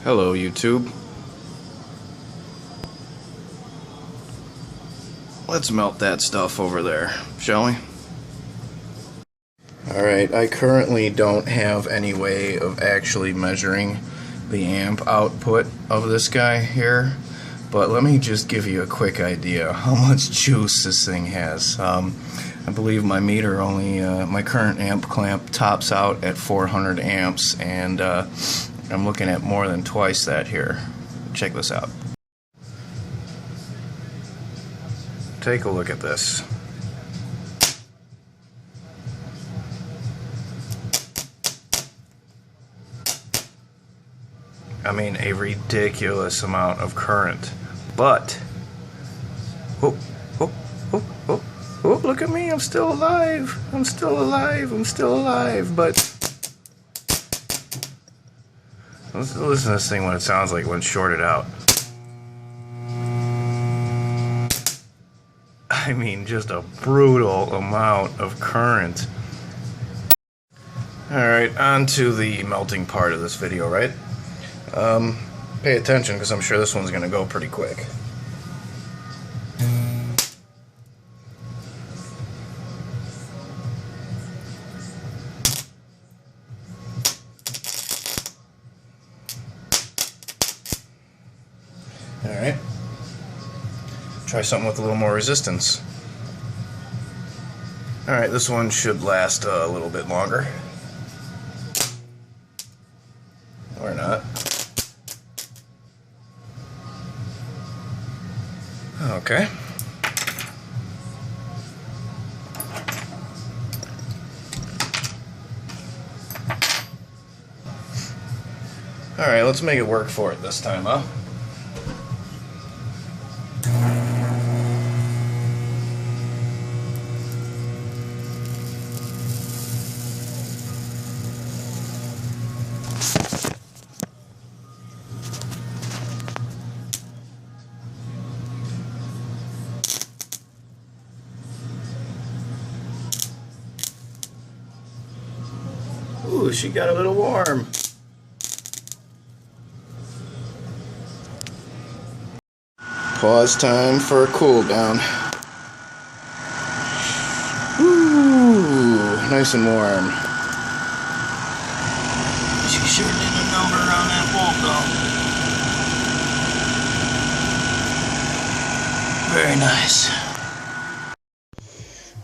Hello, YouTube. Let's melt that stuff over there, shall we? Alright, I currently don't have any way of actually measuring the amp output of this guy here, but let me just give you a quick idea how much juice this thing has. I believe my meter only, my current amp clamp tops out at 400 amps, and I'm looking at more than twice that here. Check this out. Take a look at this. I mean, a ridiculous amount of current. But, oh, look at me, I'm still alive. I'm still alive, but listen to this thing, what it sounds like when shorted out. I mean, just a brutal amount of current. Alright, on to the melting part of this video, right? Pay attention, because I'm sure this one's going to go pretty quick. Alright. Try something with a little more resistance. Alright, this one should last a little bit longer. Or not. Okay. Alright, let's make it work for it this time, huh? Ooh, she got a little warm. Pause time for a cool down. Ooh, nice and warm. She sure did a number on that wall though. Very nice.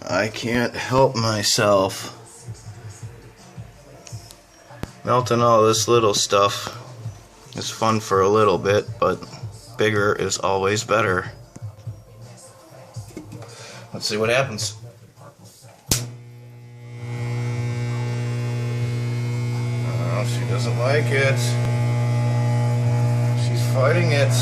I can't help myself. Melting all this little stuff is fun for a little bit, but bigger is always better. Let's see what happens. Oh, she doesn't like it. She's fighting it.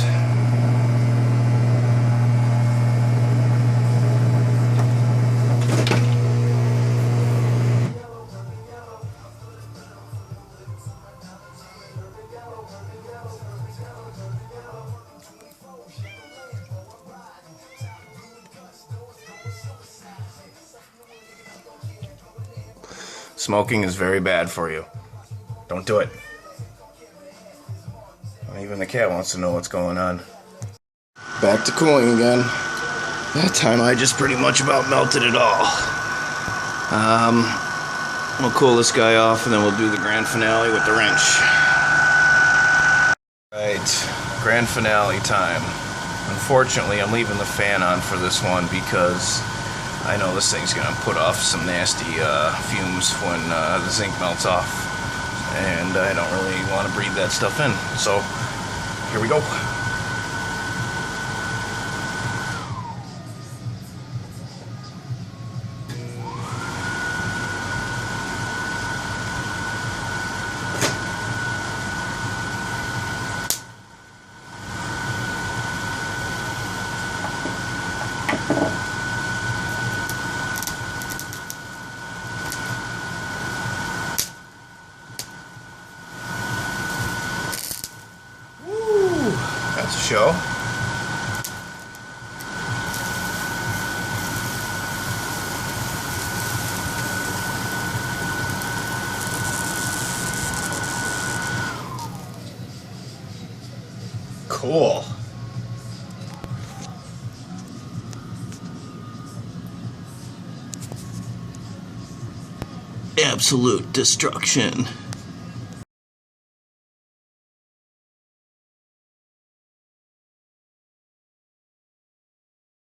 Smoking is very bad for you. Don't do it. Even the cat wants to know what's going on. Back to cooling again. That time I just pretty much about melted it all. We'll cool this guy off and then we'll do the grand finale with the wrench. Right, grand finale time. Unfortunately, I'm leaving the fan on for this one because I know this thing's gonna put off some nasty fumes when the zinc melts off, and I don't really want to breathe that stuff in. So here we go. That's a show. Cool. Absolute destruction.